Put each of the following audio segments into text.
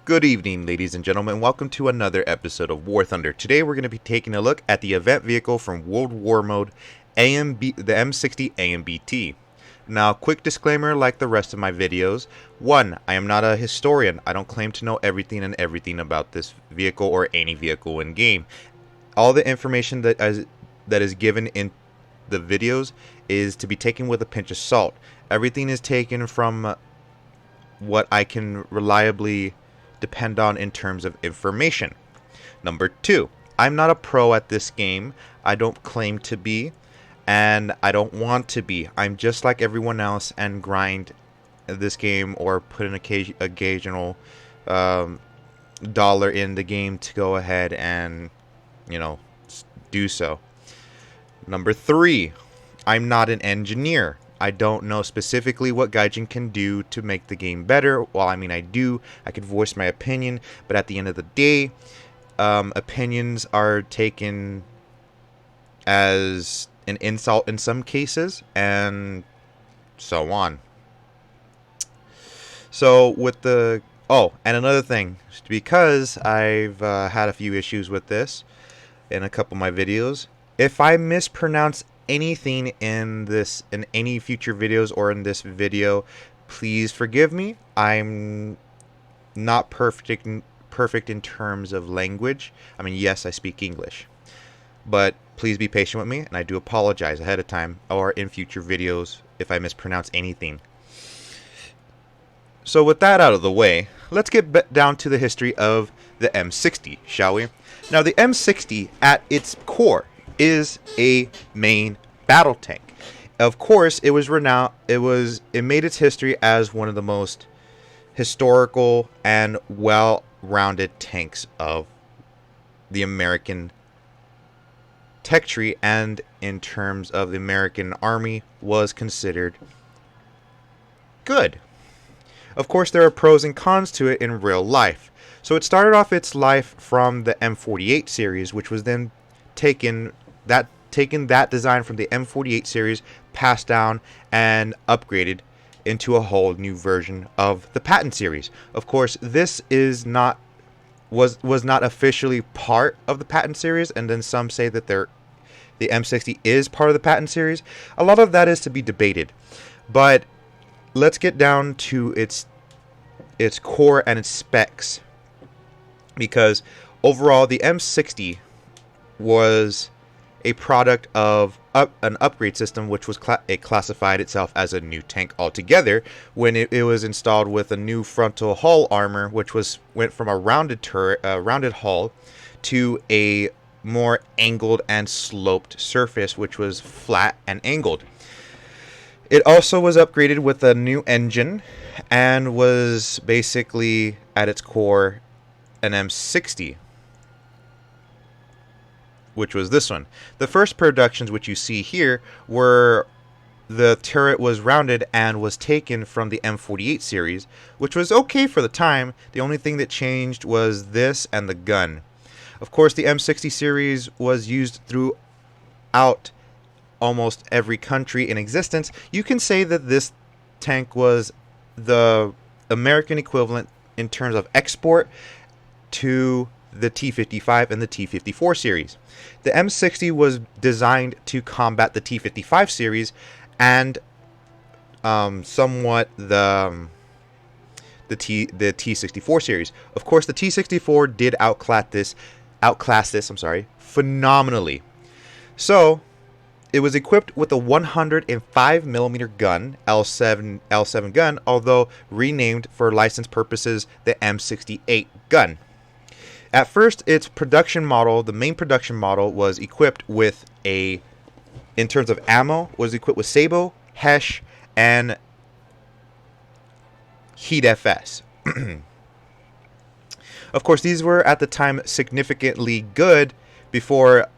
Good evening, ladies and gentlemen. Welcome to another episode of War Thunder. Today we're going to be taking a look at the event vehicle from World War Mode, the M60 AMBT. Now, quick disclaimer like the rest of my videos. 1. I am not a historian. I don't claim to know everything about this vehicle or any vehicle in game. All the information that is given in the videos is to be taken with a pinch of salt. Everything is taken from what I can reliably depend on in terms of information. Number 2, I'm not a pro at this game. I don't claim to be, and I don't want to be. I'm just like everyone else and grind this game or put an occasional dollar in the game to go ahead and, do so. Number 3, I'm not an engineer. I don't know specifically what Gaijin can do to make the game better. Well, I do. I could voice my opinion, but at the end of the day, opinions are taken as an insult in some cases, and so on. So with the... Oh, and another thing, because I've had a few issues with this in a couple of my videos, if I mispronounce anything in any future videos or in this video, please forgive me. I'm not perfect in terms of language. Yes, I speak English, but please be patient with me, and I do apologize ahead of time or in future videos if I mispronounce anything. So with that out of the way, let's get down to the history of the M60, shall we? Now, the M60 at its core is a main battle tank. Of course, it was renowned. It made its history as one of the most historical and well-rounded tanks of the American tech tree, and in terms of the American Army, was considered good. Of course, there are pros and cons to it in real life. So it started off its life from the M48 series, which was then taken that design from the M48 series, passed down and upgraded into a whole new version of the Patton series. Of course, this was not officially part of the Patton series, and then some say that the M60 is part of the Patton series. A lot of that is to be debated, but let's get down to its core and its specs, because overall the M60 was a product of an upgrade system, which was it classified itself as a new tank altogether when it was installed with a new frontal hull armor, which went from a rounded hull to a more angled and sloped surface, which was flat and angled. It also was upgraded with a new engine and was basically at its core an M60, which was this one. The first productions which you see here were the turret was rounded and was taken from the M48 series, which was okay for the time. The only thing that changed was this and the gun. Of course, the M60 series was used throughout almost every country in existence. You can say that this tank was the American equivalent in terms of export to the T-55 and the T-54 series. The M60 was designed to combat the T-55 series and somewhat the T-64 series. Of course, the T-64 did outclass this phenomenally. So it was equipped with a 105mm gun, L7 gun, although renamed for license purposes the M60A gun. At first, its production model, the main production model, was equipped with in terms of ammo, was equipped with Sabo, Hesh, and Heat FS. Of course, these were at the time significantly good before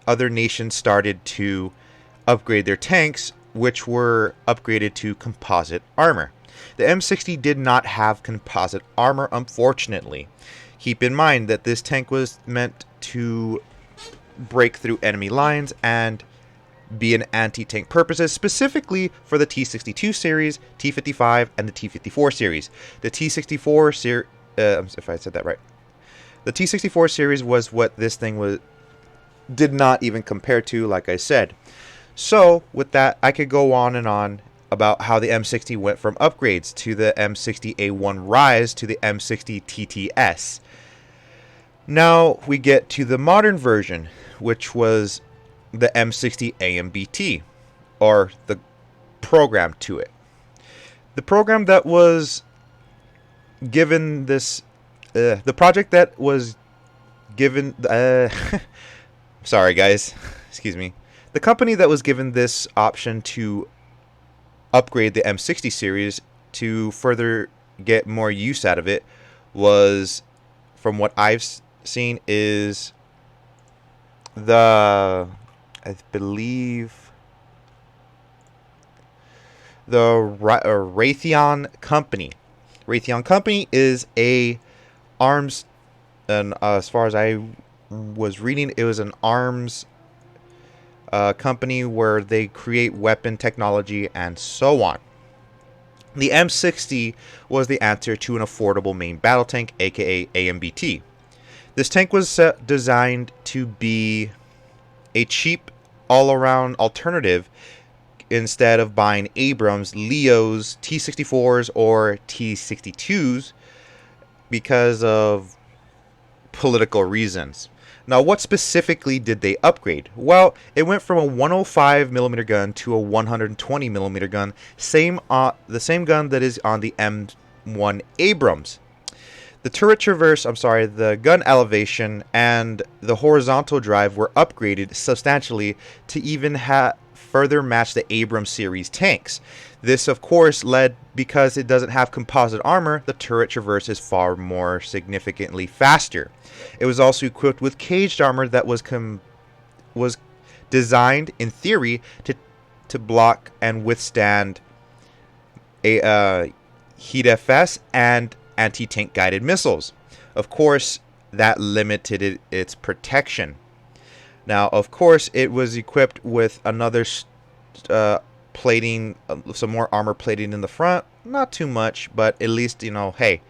other nations started to upgrade their tanks, which were upgraded to composite armor. The M60 did not have composite armor, unfortunately. Keep in mind that this tank was meant to break through enemy lines and be an anti-tank purposes, specifically for the T-62 series, T-55, and the T-54 series. The T-64 if I said that right. The T64 series was what this thing did not even compare to, like I said. So with that, I could go on and on about how the M60 went from upgrades to the M60 A1 Rise to the M60 TTS. Now we get to the modern version, which was the M60 AMBT, or the program to it. The program that was given this, the project that was given, sorry guys, excuse me. The company that was given this option to upgrade the M60 series to further get more use out of it was, from what I've seen, is I believe, the Raytheon Company. Raytheon Company is a arms, and as far as I was reading, it was an arms company where they create weapon technology and so on. The M60 was the answer to an affordable main battle tank, aka AMBT. This tank was designed to be a cheap all-around alternative instead of buying Abrams, Leos, T-64s, or T-62s because of political reasons. Now, what specifically did they upgrade? Well, it went from a 105mm gun to a 120mm gun, the same gun that is on the M1 Abrams. The turret traverse, the gun elevation and the horizontal drive were upgraded substantially to even further match the Abrams series tanks. This, of course, led, because it doesn't have composite armor, the turret traverse is far more significantly faster. It was also equipped with caged armor that was designed, in theory, to block and withstand a heat FS and anti-tank guided missiles. Of course, that limited its protection. Now, of course, it was equipped with another plating, some more armor plating in the front. Not too much, but at least, hey,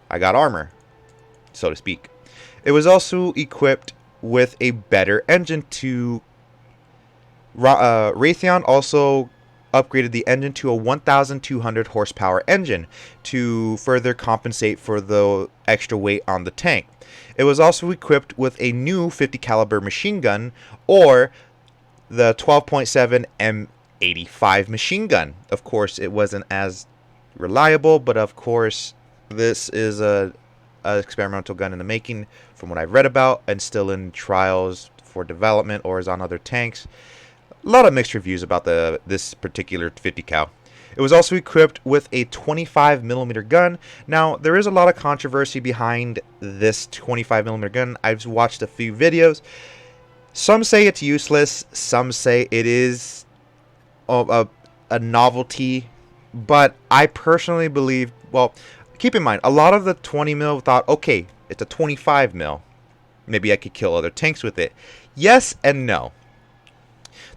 I got armor, so to speak. It was also equipped with a better engine to... Raytheon also upgraded the engine to a 1,200 horsepower engine to further compensate for the extra weight on the tank. It was also equipped with a new 50 caliber machine gun, or the 12.7 M85 machine gun. Of course, it wasn't as reliable, but of course, this is a experimental gun in the making, from what I've read about, and still in trials for development, or is on other tanks. A lot of mixed reviews about this particular 50 cal. It was also equipped with a 25mm gun. Now, there is a lot of controversy behind this 25mm gun. I've watched a few videos. Some say it's useless. Some say it is a novelty. But I personally believe, well, keep in mind, a lot of the 20mm thought, okay, it's a 25mm. Maybe I could kill other tanks with it. Yes and no.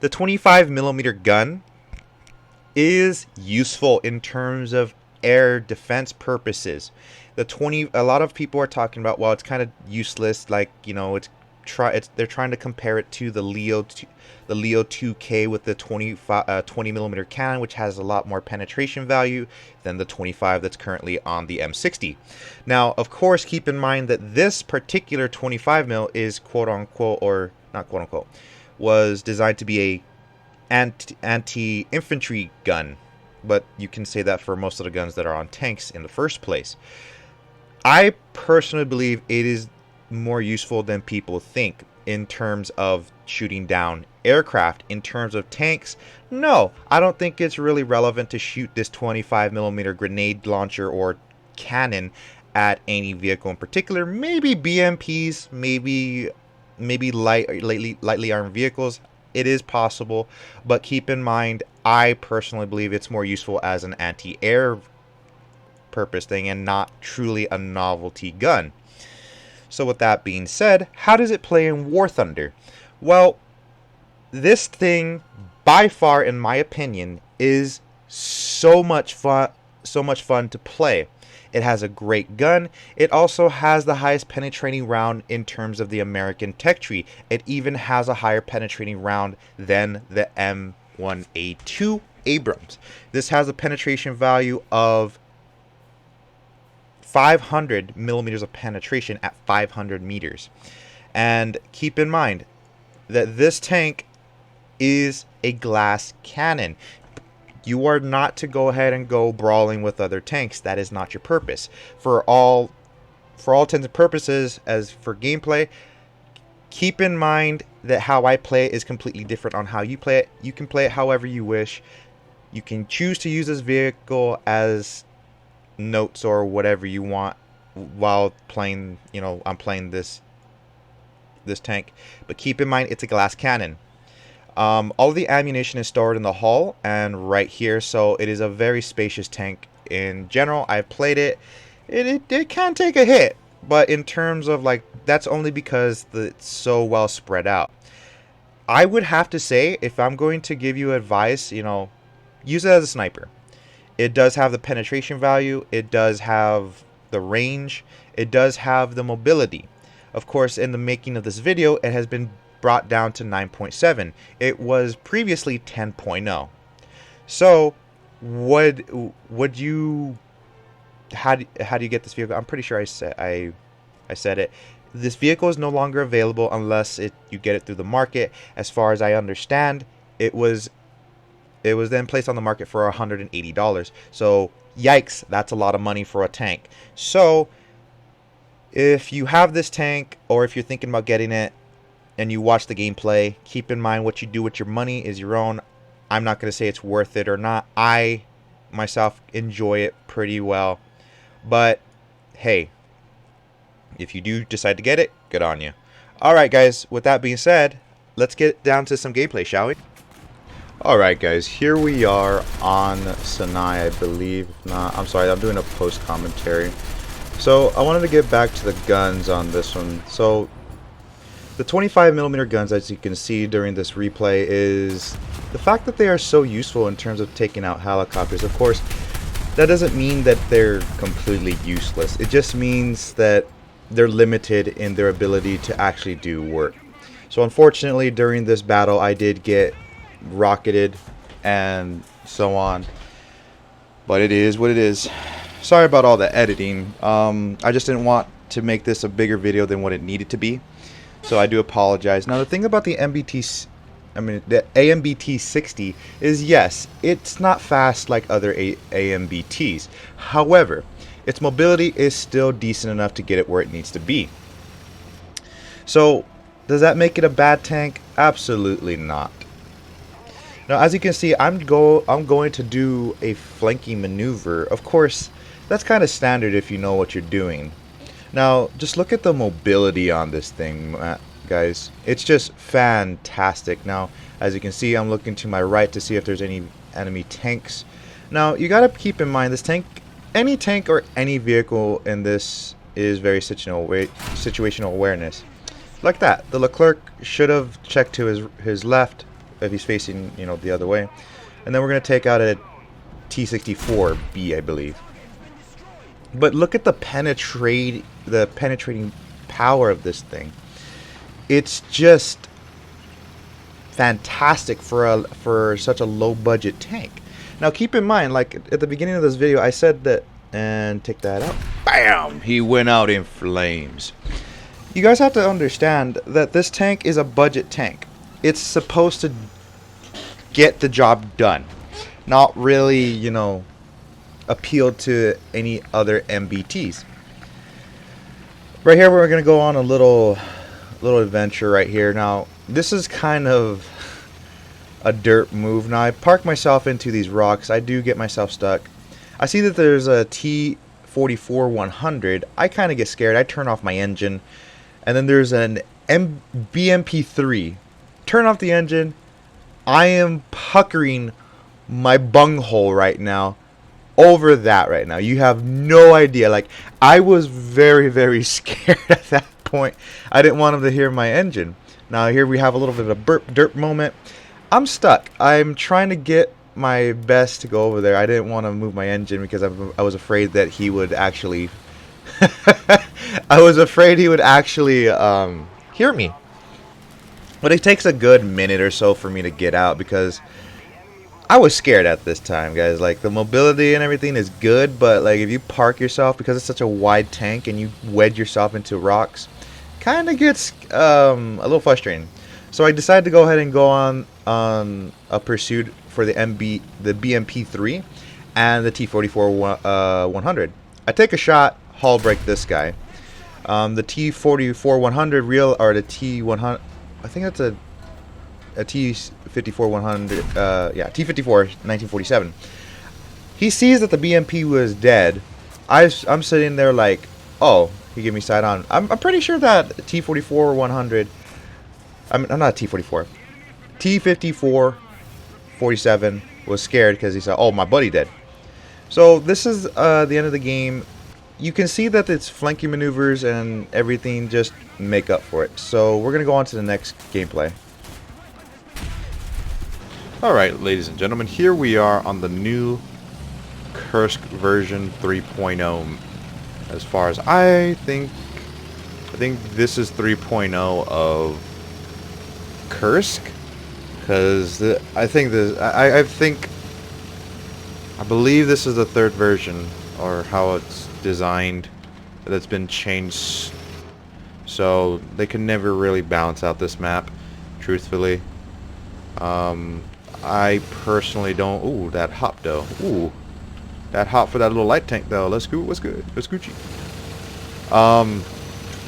The 25mm gun is useful in terms of air defense purposes. A lot of people are talking about, well, it's kind of useless, like, they're trying to compare it to the Leo 2K with the 20mm cannon, which has a lot more penetration value than the 25 that's currently on the M60. Now, of course, keep in mind that this particular 25mm is quote unquote, or not quote unquote, was designed to be a anti-infantry gun, but you can say that for most of the guns that are on tanks in the first place. I personally believe it is more useful than people think in terms of shooting down aircraft. In terms of tanks, no, I don't think it's really relevant to shoot this 25mm grenade launcher or cannon at any vehicle in particular. Maybe BMPs, maybe lightly armed vehicles. It is possible, but keep in mind, I personally believe it's more useful as an anti-air purpose thing and not truly a novelty gun. So with that being said, how does it play in War Thunder? Well, this thing, by far, in my opinion, is so much fun to play. It has a great gun. It also has the highest penetrating round in terms of the American tech tree. It even has a higher penetrating round than the M1A2 Abrams. This has a penetration value of 500 millimeters of penetration at 500 meters. And keep in mind that this tank is a glass cannon. You are not to go ahead and go brawling with other tanks. That is not your purpose. For all intents and purposes, as for gameplay, keep in mind that how I play it is completely different on how you play it. You can play it however you wish. You can choose to use this vehicle as notes or whatever you want while playing, I'm playing this tank. But keep in mind, it's a glass cannon. All of the ammunition is stored in the hull and right here, so it is a very spacious tank. In general, I've played it. It can take a hit, but in terms of that's only because it's so well spread out. I would have to say, if I'm going to give you advice, use it as a sniper. It does have the penetration value. It does have the range. It does have the mobility. Of course, in the making of this video, it has been brought down to 9.7. It was previously 10.0. So, would you? How do you get this vehicle? I'm pretty sure I said it. This vehicle is no longer available unless you get it through the market. As far as I understand, it was then placed on the market for $180. So, yikes, that's a lot of money for a tank. So, if you have this tank, or if you're thinking about getting it, and you watch the gameplay, keep in mind what you do with your money is your own. I'm not going to say it's worth it or not. I, myself, enjoy it pretty well. But, hey, if you do decide to get it, good on you. Alright guys, with that being said, let's get down to some gameplay, shall we? Alright guys, here we are on Sinai, I believe. If not, I'm sorry, I'm doing a post commentary. So, I wanted to get back to the guns on this one. So, the 25mm guns, as you can see during this replay, is the fact that they are so useful in terms of taking out helicopters. Of course, that doesn't mean that they're completely useless. It just means that they're limited in their ability to actually do work. So unfortunately, during this battle, I did get rocketed and so on. But it is what it is. Sorry about all the editing. I just didn't want to make this a bigger video than what it needed to be. So I do apologize. Now the thing about the the AMBT 60 is, yes, it's not fast like other AMBTs. However, its mobility is still decent enough to get it where it needs to be. So, does that make it a bad tank? Absolutely not. Now, as you can see, I'm going to do a flanking maneuver. Of course, that's kind of standard if you know what you're doing. Now, just look at the mobility on this thing, guys. It's just fantastic. Now, as you can see, I'm looking to my right to see if there's any enemy tanks. Now, you gotta keep in mind, this tank, any tank or any vehicle in this is very situational awareness. Like that. The Leclerc should have checked to his left if he's facing, the other way. And then we're gonna take out a T-64B, I believe. But look at the penetrating power of this thing. It's just fantastic for such a low budget tank. Now keep in mind, like at the beginning of this video, I said that, and take that out. Bam! He went out in flames. You guys have to understand that this tank is a budget tank. It's supposed to get the job done, not really, appeal to any other MBTs. Right here, we're gonna go on a little adventure right here. Now, this is kind of a dirt move. Now, I park myself into these rocks. I do get myself stuck. I see that there's a T-44-100. I kind of get scared. I turn off my engine, and then there's an BMP-3. Turn off the engine. I am puckering my bunghole right now over that right now. You have no idea. Like, I was very, very scared at that point. I didn't want him to hear my engine. Now here we have a little bit of a dirt moment. I'm stuck. I'm trying to get my best to go over there. I didn't want to move my engine because I was afraid that he would actually I was afraid he would actually hear me. But it takes a good minute or so for me to get out because I was scared at this time, guys. Like, the mobility and everything is good, but like if you park yourself because it's such a wide tank and you wedge yourself into rocks, kind of gets a little frustrating. So I decided to go ahead and go on a pursuit for the BMP3 and the T44 100. I take a shot, hull break this guy. The T44 100 real, or the T100, I think that's a T54 100, yeah, T54 1947. He sees that the BMP was dead. I'm sitting there like, oh, he gave me side on. I'm pretty sure that T44 100, I'm not T44, T54 47 was scared because he said, oh, my buddy dead. So this is the end of the game. You can see that its flanking maneuvers and everything just make up for it. So we're going to go on to the next gameplay. Alright, ladies and gentlemen, here we are on the new Kursk version 3.0. As far as I think this is 3.0 of Kursk, because I believe this is the third version, or how it's designed, that's been changed, so they can never really balance out this map, truthfully. I personally don't. Ooh, that hop though. Ooh, that hop for that little light tank though. Let's go. What's good? Let's Gucci.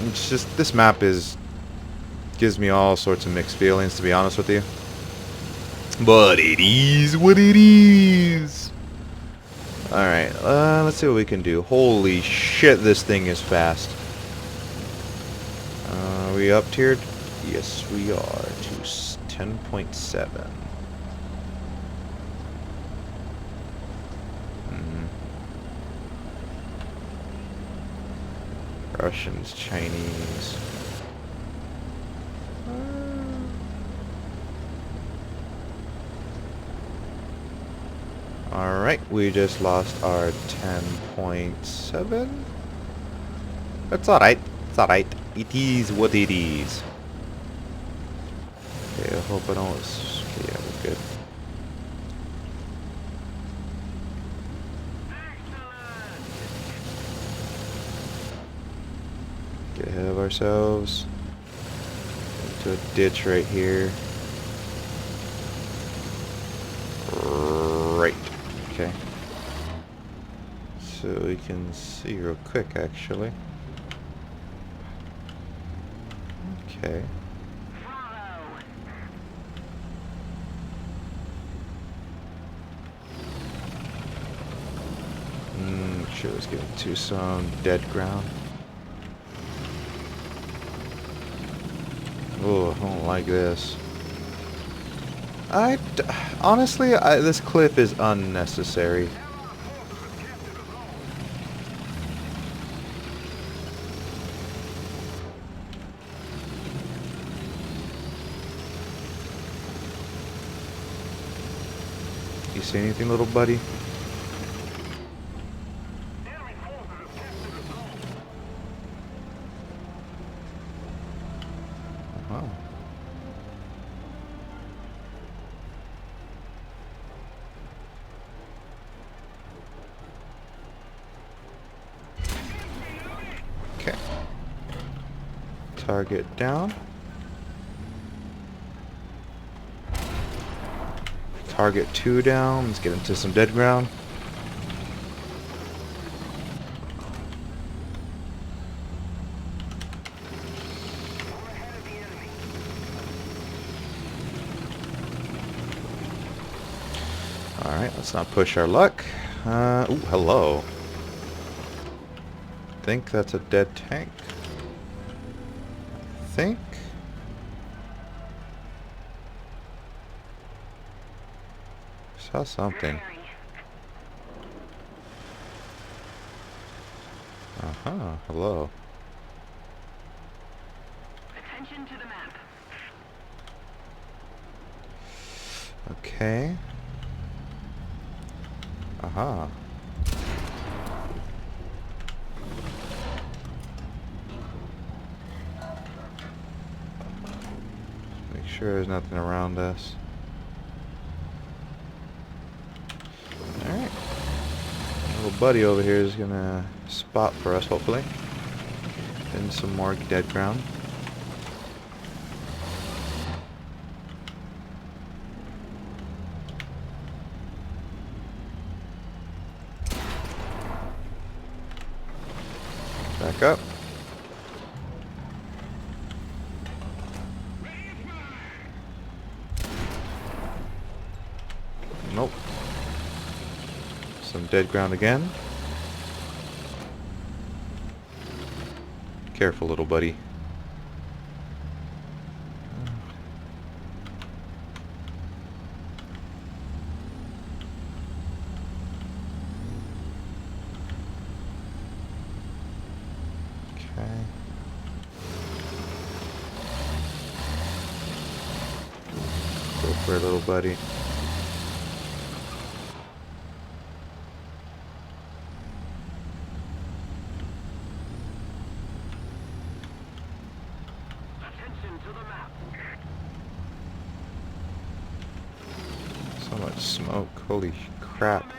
It's just this map gives me all sorts of mixed feelings, to be honest with you. But it is what it is. All right, let's see what we can do. Holy shit, this thing is fast. Are we up tiered? Yes, we are. To 10.7. Russians, Chinese. Alright, we just lost our 10.7. That's alright. It's alright. It is what it is. Okay, I hope I don't... Okay, yeah, we're good. Get ahead of ourselves. Into a ditch right here. Right. Okay. So we can see real quick, actually. Okay. Sure, let's get into some dead ground. Oh, I don't like this. Honestly, this cliff is unnecessary. You see anything, little buddy? Oh. Okay. Target down. Target 2 down. Let's get into some dead ground. Alright, let's not push our luck. Ooh, hello. I think that's a dead tank. I think. Saw something. Uh-huh, hello. Attention to the map. Okay. Aha. Make sure there's nothing around us. Alright. Little buddy over here is gonna spot for us, hopefully. Then some more dead ground. Back up. Nope. Some dead ground again. Careful, little buddy. Okay. Go for it, little buddy. Attention to the map. So much smoke. Holy crap.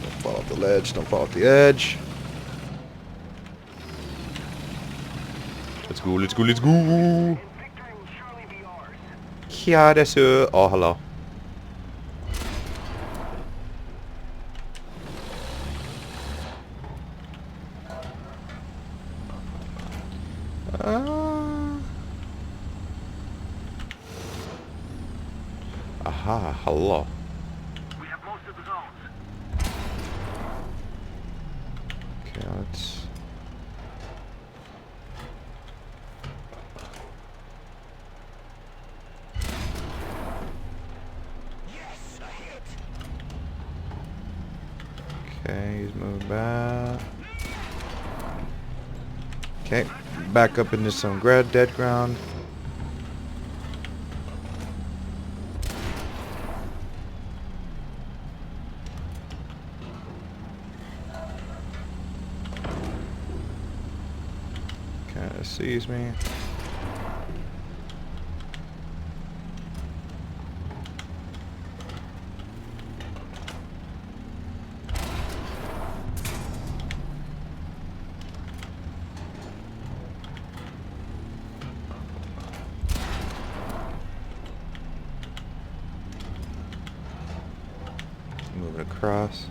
Don't fall off the ledge. Don't fall off the edge. Let's go, let's go, let's go. And victory will surely be ours. Yeah, that's oh, hello. Aha, hello. We have most of the zones. Okay, let's... Yes, a hit. Okay, he's moving back. Okay, back up into some dead ground. Kinda sees me. Moving across.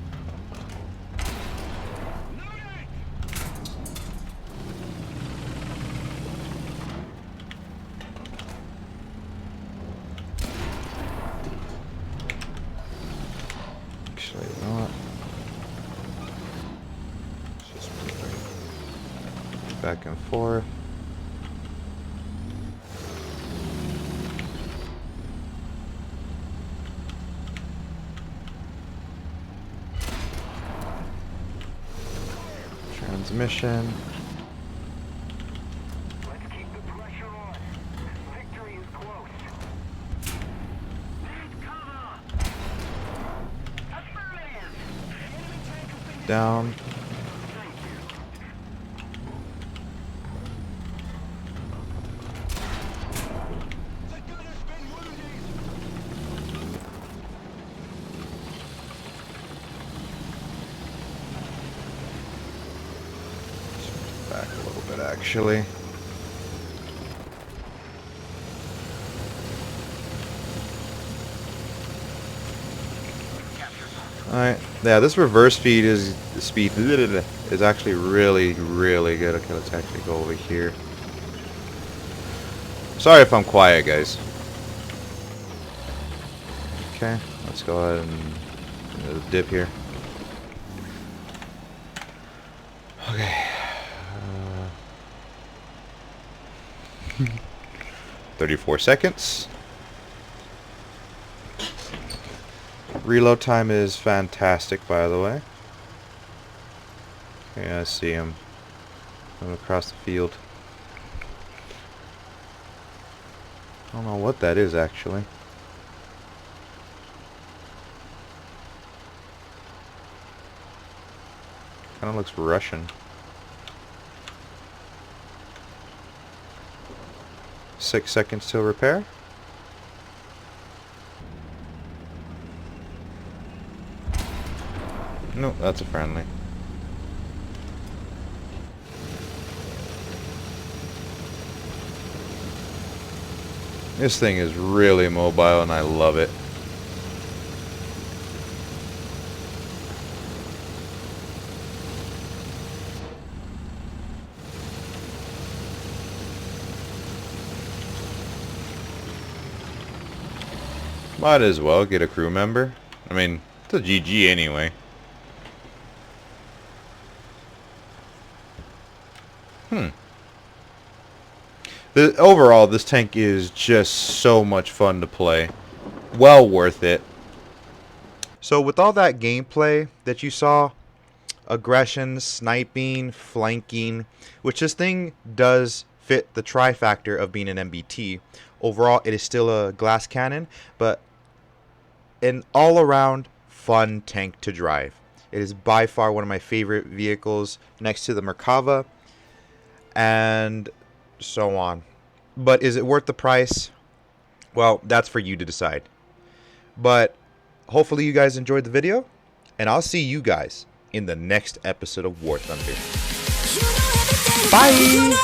Actually, you know what? Let's just move back and forth. Transmission. Let's keep the pressure on. Victory is close. Need cover. Affirmative. Enemy tank has been Down. Thank you. The gunner's been wounded. Back a little bit, actually. Alright, yeah, this reverse speed is actually really, really good. Okay, let's actually go over here. Sorry if I'm quiet, guys. Okay, let's go ahead and dip here. Okay. 34 seconds. Reload time is fantastic, by the way. Okay, I see him coming across the field. I don't know what that is, actually. Kind of looks Russian. 6 seconds till repair. No, that's a friendly. This thing is really mobile and I love it. Might as well get a crew member. I mean, it's a GG anyway. Overall, this tank is just so much fun to play. Well worth it. So with all that gameplay that you saw, aggression, sniping, flanking, which this thing does fit the trifactor of being an MBT. Overall, it is still a glass cannon, but an all-around fun tank to drive. It is by far one of my favorite vehicles next to the Merkava and so on. But is it worth the price? Well, that's for you to decide. But hopefully you guys enjoyed the video, and I'll see you guys in the next episode of War Thunder. Bye!